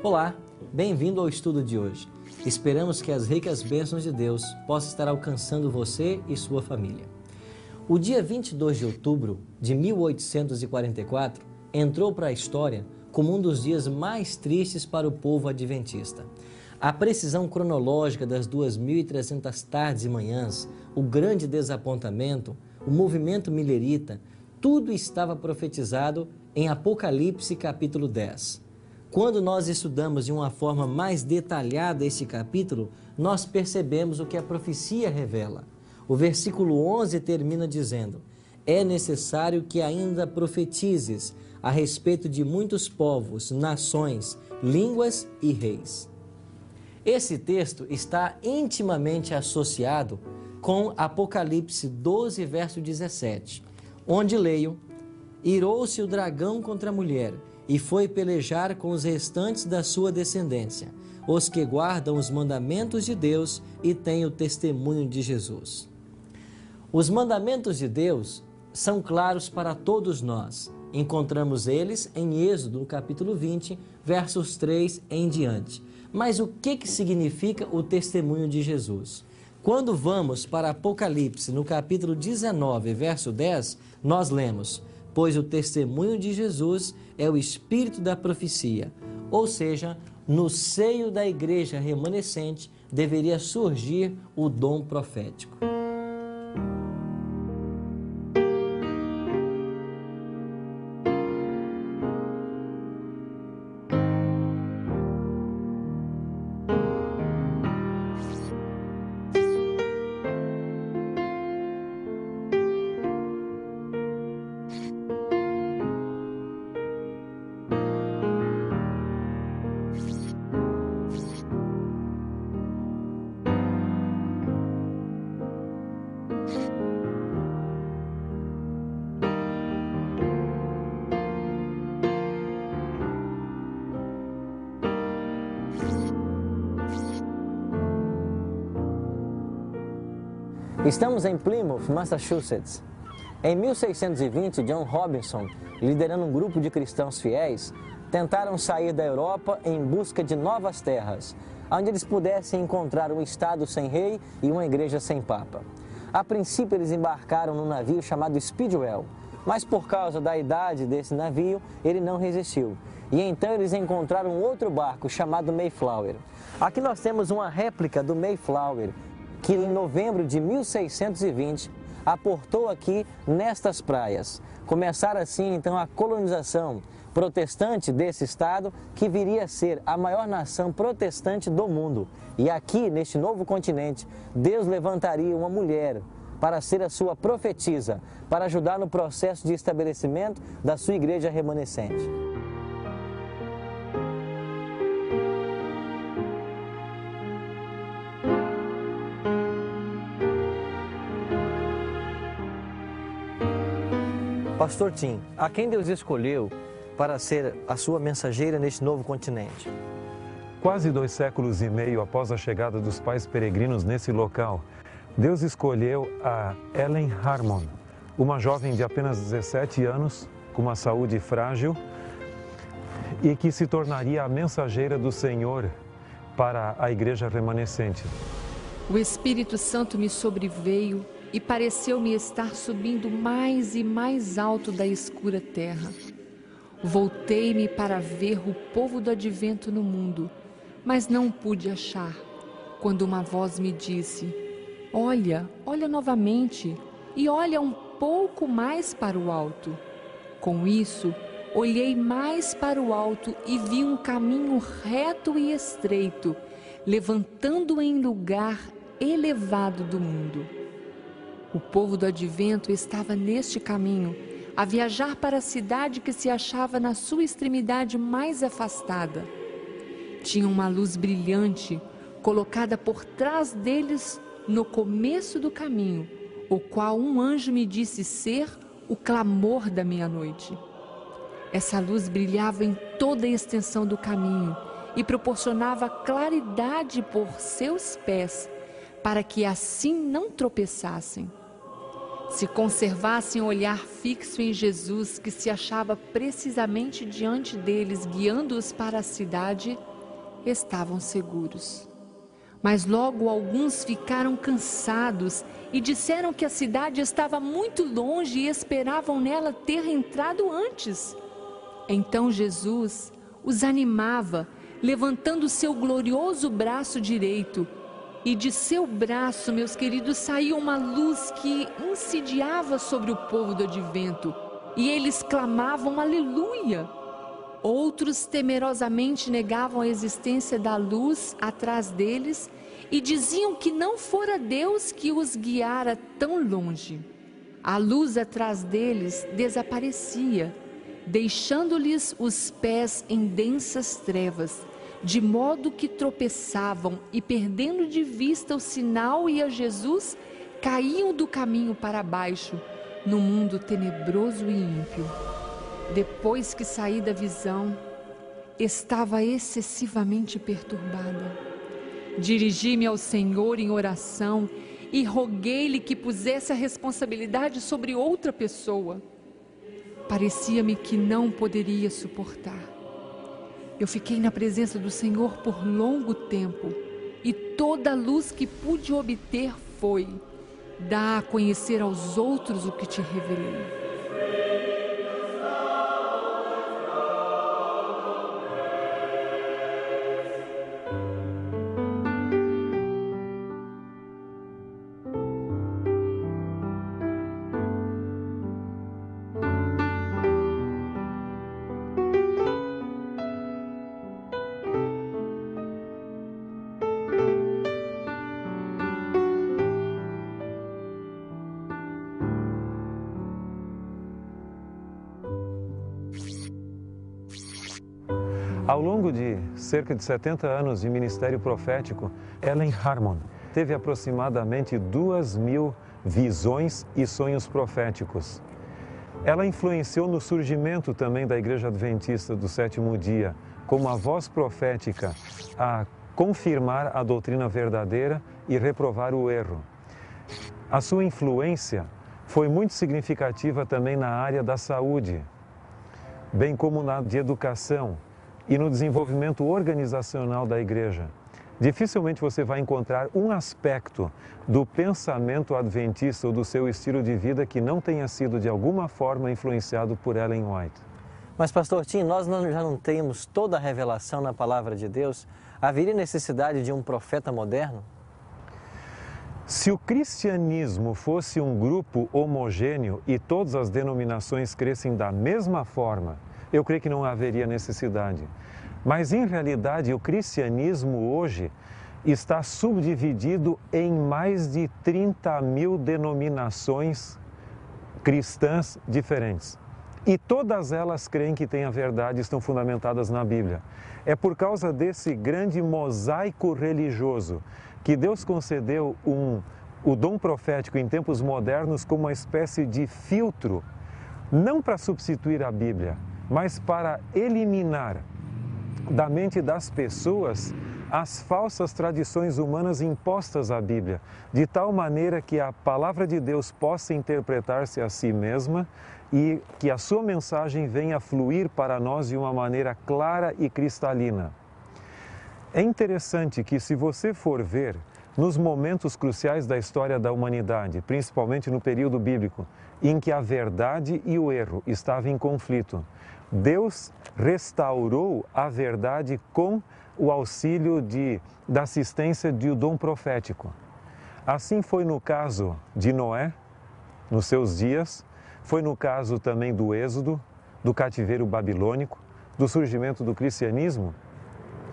Olá, bem-vindo ao estudo de hoje. Esperamos que as ricas bênçãos de Deus possam estar alcançando você e sua família. O dia 22 de outubro de 1844 entrou para a história como um dos dias mais tristes para o povo adventista. A precisão cronológica das 2.300 tardes e manhãs, o grande desapontamento, o movimento millerita, tudo estava profetizado em Apocalipse capítulo 10. Quando nós estudamos de uma forma mais detalhada esse capítulo, nós percebemos o que a profecia revela. O versículo 11 termina dizendo: é necessário que ainda profetizes a respeito de muitos povos, nações, línguas e reis. Esse texto está intimamente associado com Apocalipse 12, verso 17, onde leio: irou-se o dragão contra a mulher, e foi pelejar com os restantes da sua descendência, os que guardam os mandamentos de Deus e têm o testemunho de Jesus. Os mandamentos de Deus são claros para todos nós. Encontramos eles em Êxodo, capítulo 20, versos 3 em diante. Mas o que significa o testemunho de Jesus? Quando vamos para Apocalipse, no capítulo 19, verso 10, nós lemos: pois o testemunho de Jesus é o espírito da profecia. Ou seja, no seio da igreja remanescente deveria surgir o dom profético. Estamos em Plymouth, Massachusetts. Em 1620, John Robinson, liderando um grupo de cristãos fiéis, tentaram sair da Europa em busca de novas terras, onde eles pudessem encontrar um estado sem rei e uma igreja sem papa. A princípio, eles embarcaram num navio chamado Speedwell, mas por causa da idade desse navio, ele não resistiu. E então eles encontraram outro barco chamado Mayflower. Aqui nós temos uma réplica do Mayflower, que em novembro de 1620 aportou aqui nestas praias. Começaram assim então a colonização protestante desse estado, que viria a ser a maior nação protestante do mundo. E aqui neste novo continente, Deus levantaria uma mulher para ser a sua profetisa, para ajudar no processo de estabelecimento da sua igreja remanescente. Pastor Tim, a quem Deus escolheu para ser a sua mensageira neste novo continente? Quase 2 séculos e meio após a chegada dos pais peregrinos nesse local, Deus escolheu a Ellen Harmon, uma jovem de apenas 17 anos, com uma saúde frágil, e que se tornaria a mensageira do Senhor para a igreja remanescente. O Espírito Santo me sobreveio e pareceu-me estar subindo mais e mais alto da escura terra. Voltei-me para ver o povo do advento no mundo, mas não pude achar, quando uma voz me disse: olha novamente, e olha um pouco mais para o alto. Com isso, olhei mais para o alto e vi um caminho reto e estreito, levantando em lugar elevado do mundo. O povo do advento estava neste caminho, a viajar para a cidade que se achava na sua extremidade mais afastada. Tinha uma luz brilhante colocada por trás deles no começo do caminho, o qual um anjo me disse ser o clamor da meia-noite. Essa luz brilhava em toda a extensão do caminho e proporcionava claridade por seus pés, para que assim não tropeçassem. Se conservassem o olhar fixo em Jesus, que se achava precisamente diante deles, guiando-os para a cidade, estavam seguros. Mas logo alguns ficaram cansados e disseram que a cidade estava muito longe e esperavam nela ter entrado antes. Então Jesus os animava, levantando seu glorioso braço direito. E de seu braço, meus queridos, saiu uma luz que incendiava sobre o povo do advento. E eles clamavam aleluia. Outros temerosamente negavam a existência da luz atrás deles e diziam que não fora Deus que os guiara tão longe. A luz atrás deles desaparecia, deixando-lhes os pés em densas trevas, de modo que tropeçavam e, perdendo de vista o sinal e a Jesus, caíam do caminho para baixo, no mundo tenebroso e ímpio. Depois que saí da visão, estava excessivamente perturbada. Dirigi-me ao Senhor em oração e roguei-lhe que pusesse a responsabilidade sobre outra pessoa. Parecia-me que não poderia suportar. Eu fiquei na presença do Senhor por longo tempo e toda a luz que pude obter foi: dá a conhecer aos outros o que te revelei. Ao longo de cerca de 70 anos de ministério profético, Ellen Harmon teve aproximadamente 2.000 visões e sonhos proféticos. Ela influenciou no surgimento também da Igreja Adventista do Sétimo Dia, como a voz profética a confirmar a doutrina verdadeira e reprovar o erro. A sua influência foi muito significativa também na área da saúde, bem como na de educação e no desenvolvimento organizacional da igreja. Dificilmente você vai encontrar um aspecto do pensamento adventista ou do seu estilo de vida que não tenha sido de alguma forma influenciado por Ellen White. Mas, pastor Tim, nós já não temos toda a revelação na palavra de Deus? Haveria necessidade de um profeta moderno? Se o cristianismo fosse um grupo homogêneo e todas as denominações crescem da mesma forma, eu creio que não haveria necessidade. Mas, em realidade, o cristianismo hoje está subdividido em mais de 30.000 denominações cristãs diferentes. E todas elas creem que têm a verdade e estão fundamentadas na Bíblia. É por causa desse grande mosaico religioso que Deus concedeu o dom profético em tempos modernos como uma espécie de filtro, não para substituir a Bíblia, mas para eliminar da mente das pessoas as falsas tradições humanas impostas à Bíblia, de tal maneira que a palavra de Deus possa interpretar-se a si mesma e que a sua mensagem venha fluir para nós de uma maneira clara e cristalina. É interessante que, se você for ver, nos momentos cruciais da história da humanidade, principalmente no período bíblico, em que a verdade e o erro estavam em conflito, Deus restaurou a verdade com o auxílio da assistência do dom profético. Assim foi no caso de Noé, nos seus dias, foi no caso também do Êxodo, do cativeiro babilônico, do surgimento do cristianismo.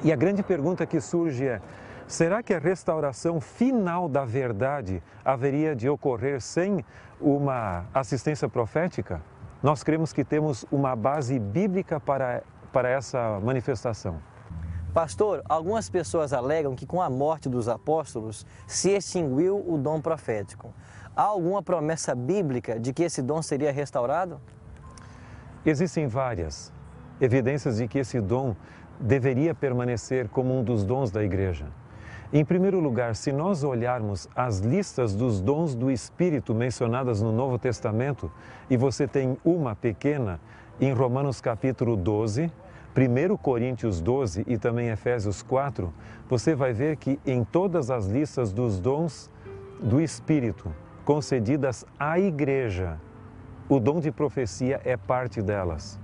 E a grande pergunta que surge é: será que a restauração final da verdade haveria de ocorrer sem uma assistência profética? Nós cremos que temos uma base bíblica para essa manifestação. Pastor, algumas pessoas alegam que com a morte dos apóstolos se extinguiu o dom profético. Há alguma promessa bíblica de que esse dom seria restaurado? Existem várias evidências de que esse dom deveria permanecer como um dos dons da igreja. Em primeiro lugar, se nós olharmos as listas dos dons do Espírito mencionadas no Novo Testamento, e você tem uma pequena em Romanos capítulo 12, 1 Coríntios 12 e também Efésios 4, você vai ver que em todas as listas dos dons do Espírito concedidas à igreja, o dom de profecia é parte delas.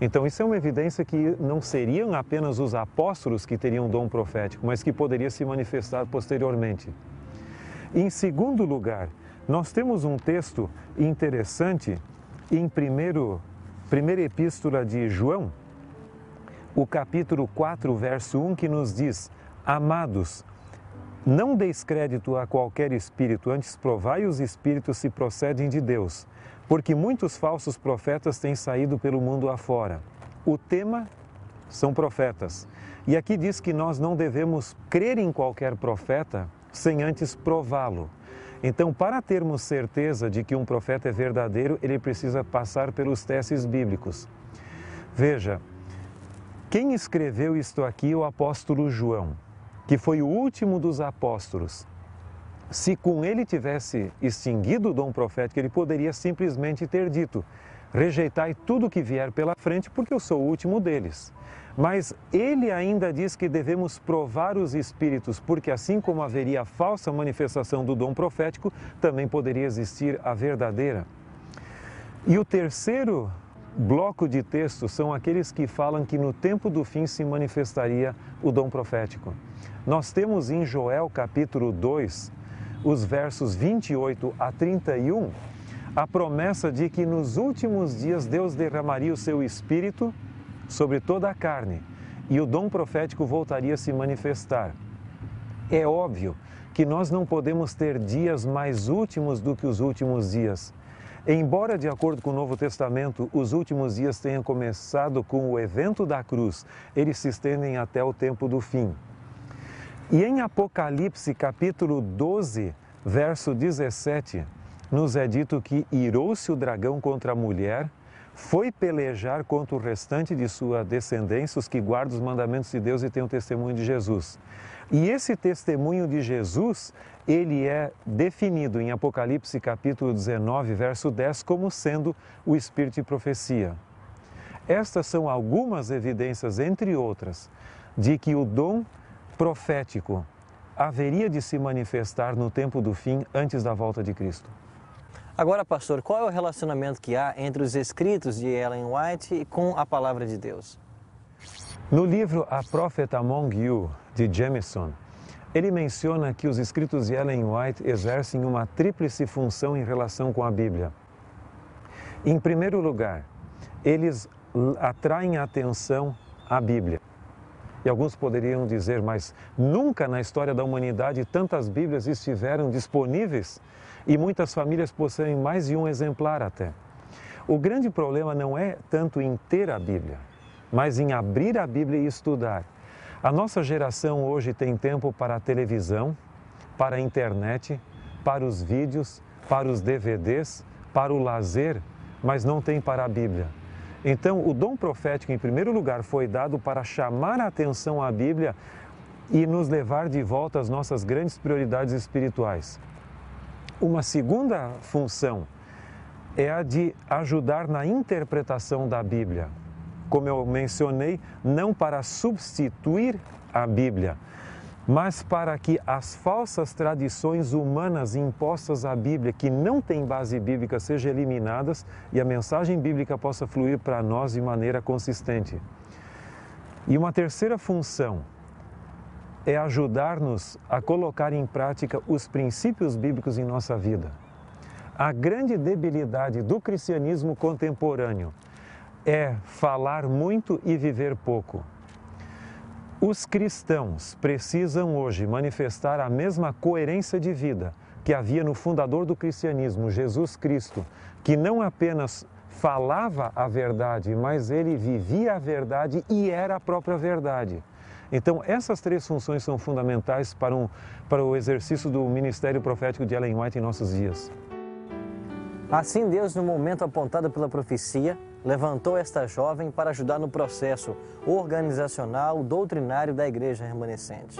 Então isso é uma evidência que não seriam apenas os apóstolos que teriam dom profético, mas que poderia se manifestar posteriormente. Em segundo lugar, nós temos um texto interessante em primeira epístola de João, o capítulo 4, verso 1, que nos diz: Amados, não deis crédito a qualquer espírito, antes provai os espíritos se procedem de Deus, porque muitos falsos profetas têm saído pelo mundo afora. O tema são profetas. E aqui diz que nós não devemos crer em qualquer profeta sem antes prová-lo. Então, para termos certeza de que um profeta é verdadeiro, ele precisa passar pelos testes bíblicos. Veja, quem escreveu isto aqui é o apóstolo João, que foi o último dos apóstolos. Se com ele tivesse extinguido o dom profético, ele poderia simplesmente ter dito: rejeitai tudo que vier pela frente, porque eu sou o último deles. Mas ele ainda diz que devemos provar os espíritos, porque assim como haveria a falsa manifestação do dom profético, também poderia existir a verdadeira. E o terceiro bloco de textos são aqueles que falam que no tempo do fim se manifestaria o dom profético. Nós temos em Joel capítulo 2, os versos 28 a 31, a promessa de que nos últimos dias Deus derramaria o seu Espírito sobre toda a carne e o dom profético voltaria a se manifestar. É óbvio que nós não podemos ter dias mais últimos do que os últimos dias. Embora, de acordo com o Novo Testamento, os últimos dias tenham começado com o evento da cruz, eles se estendem até o tempo do fim. E em Apocalipse, capítulo 12, verso 17, nos é dito que irou-se o dragão contra a mulher, foi pelejar contra o restante de sua descendência, os que guardam os mandamentos de Deus e têm o testemunho de Jesus. E esse testemunho de Jesus, ele é definido em Apocalipse capítulo 19, verso 10, como sendo o Espírito de profecia. Estas são algumas evidências, entre outras, de que o dom profético haveria de se manifestar no tempo do fim, antes da volta de Cristo. Agora, pastor, qual é o relacionamento que há entre os escritos de Ellen White e com a palavra de Deus? No livro A Prophet Among You, de Jameson, ele menciona que os escritos de Ellen White exercem uma tríplice função em relação com a Bíblia. Em primeiro lugar, eles atraem a atenção à Bíblia. E alguns poderiam dizer, mas nunca na história da humanidade tantas Bíblias estiveram disponíveis e muitas famílias possuem mais de um exemplar até. O grande problema não é tanto em ter a Bíblia, mas em abrir a Bíblia e estudar. A nossa geração hoje tem tempo para a televisão, para a internet, para os vídeos, para os DVDs, para o lazer, mas não tem para a Bíblia. Então, o dom profético, em primeiro lugar, foi dado para chamar a atenção à Bíblia e nos levar de volta às nossas grandes prioridades espirituais. Uma segunda função é a de ajudar na interpretação da Bíblia. Como eu mencionei, não para substituir a Bíblia, mas para que as falsas tradições humanas impostas à Bíblia, que não têm base bíblica, sejam eliminadas e a mensagem bíblica possa fluir para nós de maneira consistente. E uma terceira função é ajudar-nos a colocar em prática os princípios bíblicos em nossa vida. A grande debilidade do cristianismo contemporâneo é falar muito e viver pouco. Os cristãos precisam hoje manifestar a mesma coerência de vida que havia no fundador do cristianismo, Jesus Cristo, que não apenas falava a verdade, mas ele vivia a verdade e era a própria verdade. Então, essas três funções são fundamentais para o exercício do ministério profético de Ellen White em nossos dias. Assim, Deus, no momento apontado pela profecia, levantou esta jovem para ajudar no processo organizacional, doutrinário da igreja remanescente.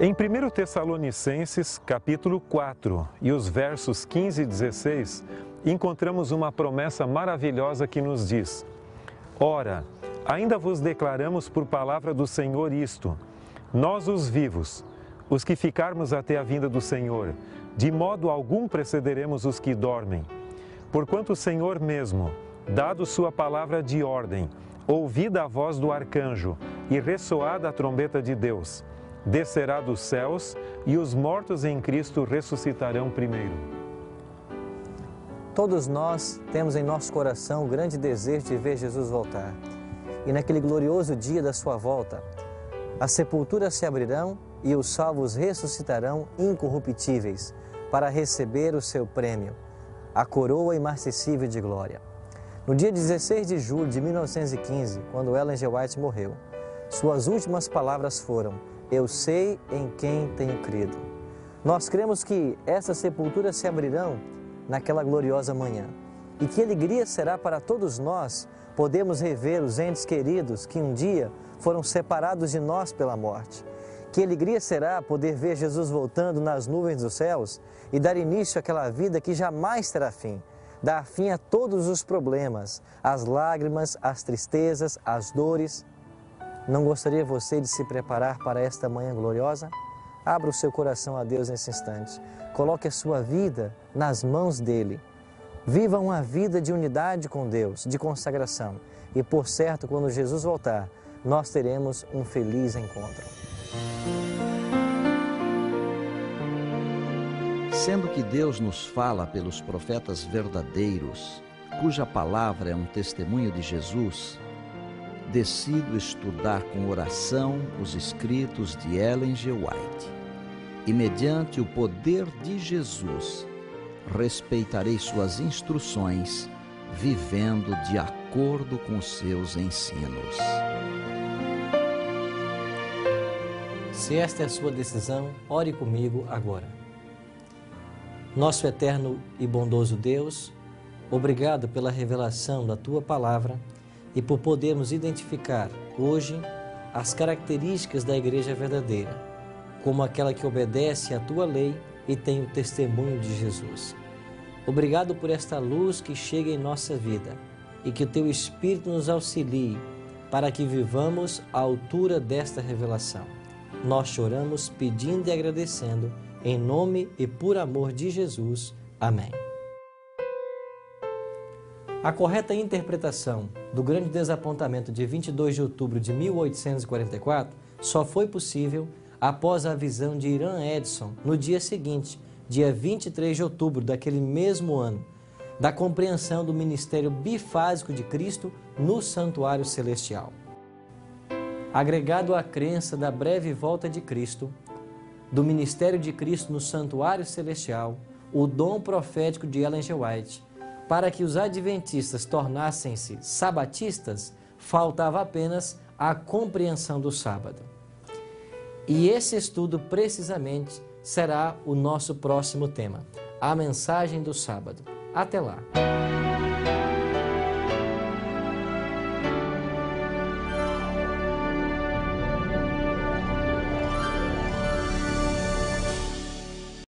Em 1 Tessalonicenses, capítulo 4, e os versos 15 e 16, encontramos uma promessa maravilhosa que nos diz: Ora, ainda vos declaramos por palavra do Senhor isto, nós os vivos, os que ficarmos até a vinda do Senhor, de modo algum precederemos os que dormem. Porquanto o Senhor mesmo, dado sua palavra de ordem, ouvida a voz do arcanjo e ressoada a trombeta de Deus, descerá dos céus e os mortos em Cristo ressuscitarão primeiro. Todos nós temos em nosso coração o grande desejo de ver Jesus voltar. E naquele glorioso dia da sua volta, as sepulturas se abrirão e os salvos ressuscitarão incorruptíveis para receber o seu prêmio, a coroa imarcessível de glória. No dia 16 de julho de 1915, quando Ellen G. White morreu, suas últimas palavras foram: eu sei em quem tenho crido. Nós cremos que essas sepulturas se abrirão naquela gloriosa manhã. E que alegria será para todos nós podermos rever os entes queridos que um dia foram separados de nós pela morte. Que alegria será poder ver Jesus voltando nas nuvens dos céus e dar início àquela vida que jamais terá fim. Dar fim a todos os problemas, as lágrimas, as tristezas, as dores. Não gostaria você de se preparar para esta manhã gloriosa? Abra o seu coração a Deus nesse instante. Coloque a sua vida nas mãos dEle. Viva uma vida de unidade com Deus, de consagração. E, por certo, quando Jesus voltar, nós teremos um feliz encontro. Sendo que Deus nos fala pelos profetas verdadeiros, cuja palavra é um testemunho de Jesus, decido estudar com oração os escritos de Ellen G. White. E mediante o poder de Jesus, respeitarei suas instruções, vivendo de acordo com seus ensinos. Se esta é a sua decisão, ore comigo agora. Nosso eterno e bondoso Deus, obrigado pela revelação da Tua Palavra e por podermos identificar hoje as características da Igreja verdadeira, como aquela que obedece à Tua lei e tem o testemunho de Jesus. Obrigado por esta luz que chega em nossa vida e que o Teu Espírito nos auxilie para que vivamos à altura desta revelação. Nós choramos pedindo e agradecendo em nome e por amor de Jesus. Amém. A correta interpretação do grande desapontamento de 22 de outubro de 1844 só foi possível após a visão de Irã Edson no dia seguinte, dia 23 de outubro daquele mesmo ano, da compreensão do ministério bifásico de Cristo no santuário celestial. Agregado à crença da breve volta de Cristo, do ministério de Cristo no santuário celestial, o dom profético de Ellen G. White, para que os adventistas tornassem-se sabatistas, faltava apenas a compreensão do sábado. E esse estudo, precisamente, será o nosso próximo tema, a mensagem do sábado. Até lá!